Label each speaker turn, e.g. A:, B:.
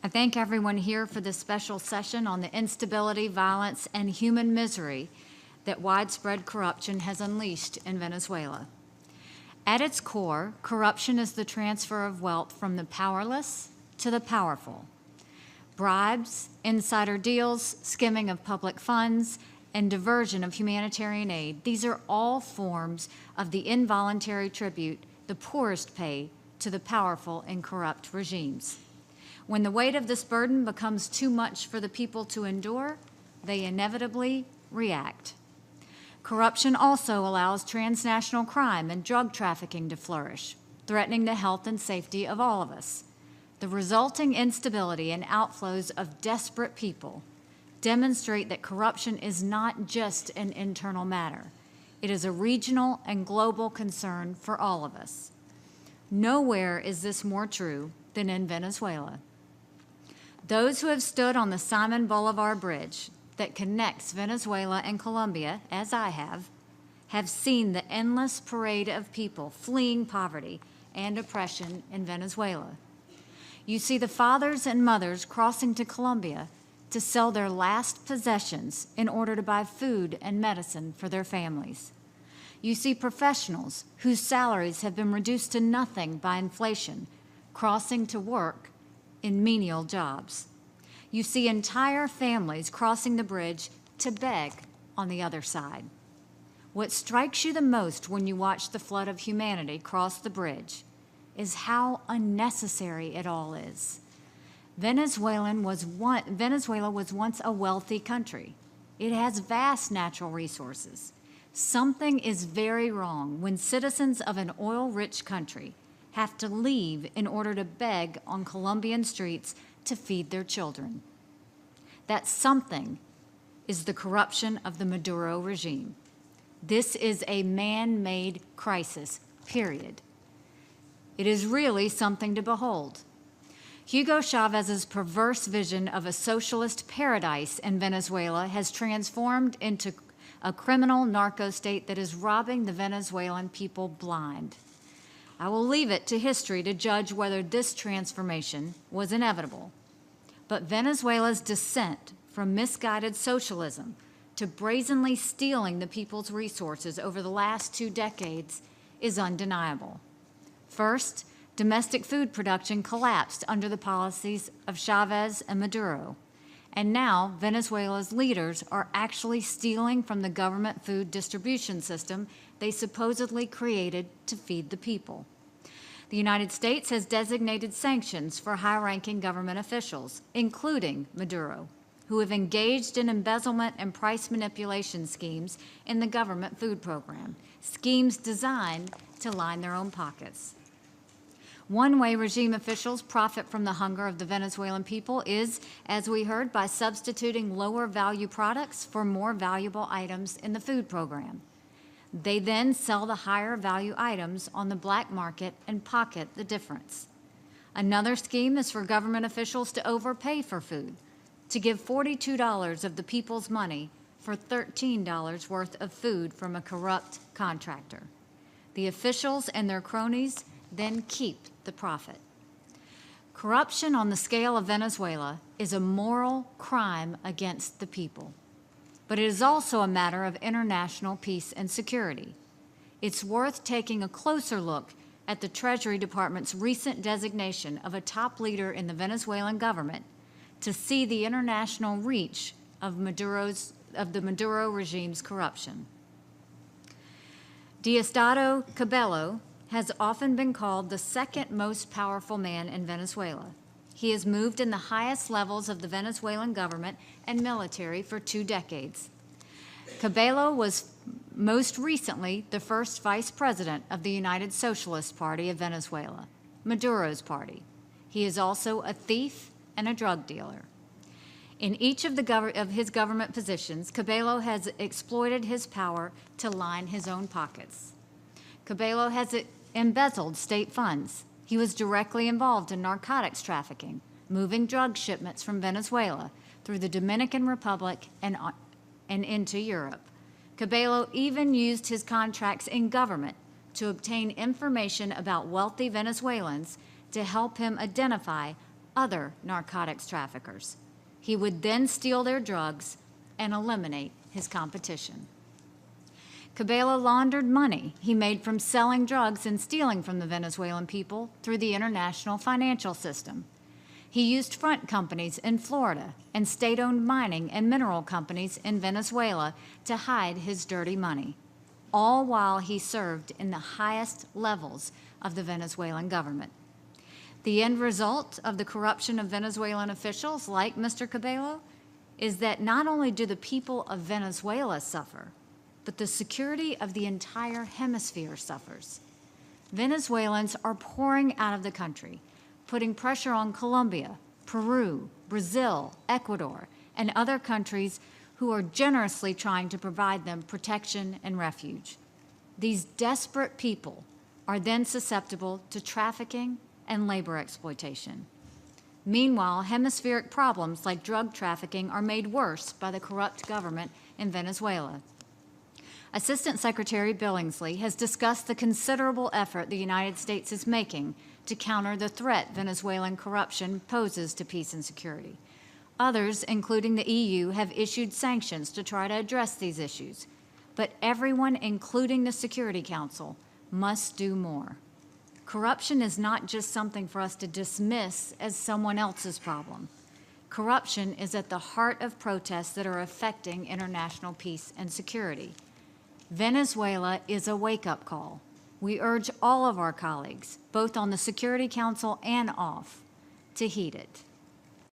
A: I thank everyone here for this special session on the instability, violence, and human misery that widespread corruption has unleashed in Venezuela. At its core, corruption is the transfer of wealth from the powerless to the powerful. Bribes, insider deals, skimming of public funds, and diversion of humanitarian aid, these are all forms of the involuntary tribute the poorest pay to the powerful and corrupt regimes. When the weight of this burden becomes too much for the people to endure, they inevitably react. Corruption also allows transnational crime and drug trafficking to flourish, threatening the health and safety of all of us. The resulting instability and outflows of desperate people demonstrate that corruption is not just an internal matter. It is a regional and global concern for all of us. Nowhere is this more true than in Venezuela. Those who have stood on the Simon Bolivar Bridge that connects Venezuela and Colombia, as I have seen the endless parade of people fleeing poverty and oppression in Venezuela. You see the fathers and mothers crossing to Colombia to sell their last possessions in order to buy food and medicine for their families. You see professionals whose salaries have been reduced to nothing by inflation crossing to work in menial jobs. You see entire families crossing the bridge to beg on the other side. What strikes you the most when you watch the flood of humanity cross the bridge is how unnecessary it all is. Venezuela was once a wealthy country. It has vast natural resources. Something is very wrong when citizens of an oil-rich country have to leave in order to beg on Colombian streets to feed their children. That something is the corruption of the Maduro regime. This is a man-made crisis, period. It is really something to behold. Hugo Chávez's perverse vision of a socialist paradise in Venezuela has transformed into a criminal narco state that is robbing the Venezuelan people blind. I will leave it to history to judge whether this transformation was inevitable. But Venezuela's descent from misguided socialism to brazenly stealing the people's resources over the last 2 decades is undeniable. First, domestic food production collapsed under the policies of Chávez and Maduro. And now Venezuela's leaders are actually stealing from the government food distribution system they supposedly created to feed the people. The United States has designated sanctions for high-ranking government officials, including Maduro, who have engaged in embezzlement and price manipulation schemes in the government food program, schemes designed to line their own pockets. One way regime officials profit from the hunger of the Venezuelan people is, as we heard, by substituting lower value products for more valuable items in the food program. They then sell the higher value items on the black market and pocket the difference. Another scheme is for government officials to overpay for food, to give $42 of the people's money for $13 worth of food from a corrupt contractor. The officials and their cronies then keep the profit. Corruption on the scale of Venezuela is a moral crime against the people, but it is also a matter of international peace and security. It's worth taking a closer look at the Treasury Department's recent designation of a top leader in the Venezuelan government to see the international reach of the Maduro regime's corruption. Diosdado Cabello has often been called the second most powerful man in Venezuela. He has moved in the highest levels of the Venezuelan government and military for 2 decades. Cabello was most recently the first vice president of the United Socialist Party of Venezuela, Maduro's party. He is also a thief and a drug dealer. In each of his government positions, Cabello has exploited his power to line his own pockets. Cabello has embezzled state funds. He was directly involved in narcotics trafficking, moving drug shipments from Venezuela through the Dominican Republic and into Europe. Cabello even used his contracts in government to obtain information about wealthy Venezuelans to help him identify other narcotics traffickers. He would then steal their drugs and eliminate his competition. Cabello laundered money he made from selling drugs and stealing from the Venezuelan people through the international financial system. He used front companies in Florida and state-owned mining and mineral companies in Venezuela to hide his dirty money, all while he served in the highest levels of the Venezuelan government. The end result of the corruption of Venezuelan officials like Mr. Cabello is that not only do the people of Venezuela suffer, but the security of the entire hemisphere suffers. Venezuelans are pouring out of the country, putting pressure on Colombia, Peru, Brazil, Ecuador, and other countries who are generously trying to provide them protection and refuge. These desperate people are then susceptible to trafficking and labor exploitation. Meanwhile, hemispheric problems like drug trafficking are made worse by the corrupt government in Venezuela. Assistant Secretary Billingsley has discussed the considerable effort the United States is making to counter the threat Venezuelan corruption poses to peace and security. Others, including the EU, have issued sanctions to try to address these issues. But everyone, including the Security Council, must do more. Corruption is not just something for us to dismiss as someone else's problem. Corruption is at the heart of protests that are affecting international peace and security. Venezuela is a wake-up call. We urge all of our colleagues, both on the Security Council and off, to heed it.